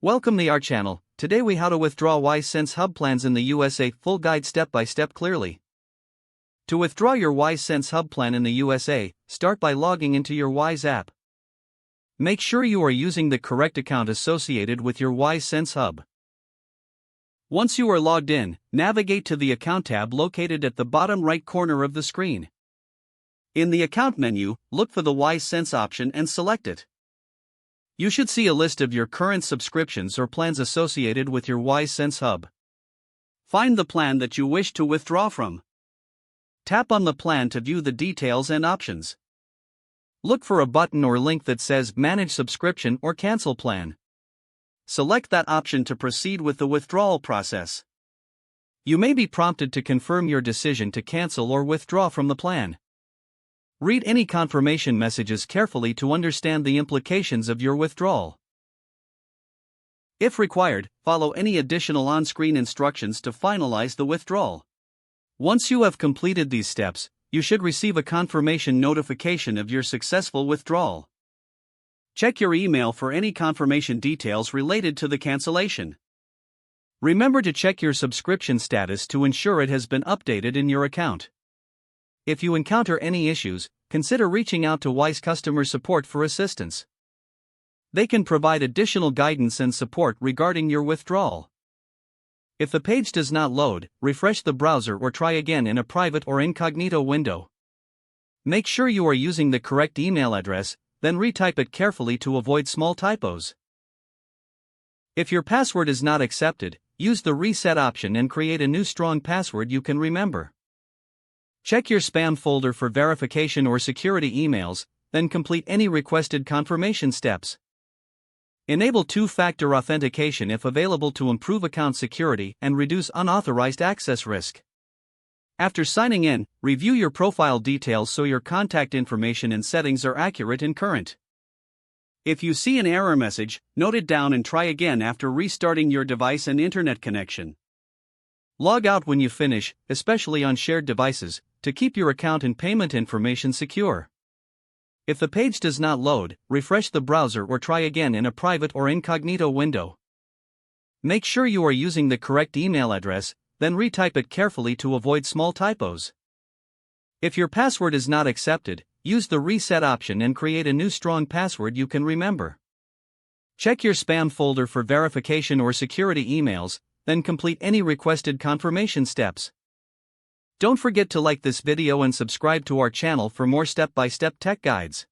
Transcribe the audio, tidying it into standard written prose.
Welcome to our channel. Today we how to withdraw Wyze Sense hub plans in the USA, full guide step by step clearly. To withdraw your Wyze Sense hub plan in the USA, start by logging into your Wyze app. Make sure you are using the correct account associated with your Wyze Sense hub. Once you are logged in, navigate to the Account tab located at the bottom right corner of the screen. In the Account menu, look for the Wyze Sense option and select it. You should see a list of your current subscriptions or plans associated with your Wyze Sense hub. Find the plan that you wish to withdraw from. Tap on the plan to view the details and options. Look for a button or link that says Manage Subscription or Cancel Plan. Select that option to proceed with the withdrawal process. You may be prompted to confirm your decision to cancel or withdraw from the plan. Read any confirmation messages carefully to understand the implications of your withdrawal. If required, follow any additional on-screen instructions to finalize the withdrawal. Once you have completed these steps, you should receive a confirmation notification of your successful withdrawal. Check your email for any confirmation details related to the cancellation. Remember to check your subscription status to ensure it has been updated in your account. If you encounter any issues, consider reaching out to Wyze customer support for assistance. They can provide additional guidance and support regarding your withdrawal. If the page does not load, refresh the browser or try again in a private or incognito window. Make sure you are using the correct email address, then retype it carefully to avoid small typos. If your password is not accepted, use the reset option and create a new strong password you can remember. Check your spam folder for verification or security emails, then complete any requested confirmation steps. Enable two-factor authentication if available to improve account security and reduce unauthorized access risk. After signing in, review your profile details so your contact information and settings are accurate and current. If you see an error message, note it down and try again after restarting your device and internet connection. Log out when you finish, especially on shared devices, to keep your account and payment information secure. If the page does not load, refresh the browser or try again in a private or incognito window. Make sure you are using the correct email address, then retype it carefully to avoid small typos. If your password is not accepted, use the reset option and create a new strong password you can remember. Check your spam folder for verification or security emails, then complete any requested confirmation steps. Don't forget to like this video and subscribe to our channel for more step-by-step tech guides.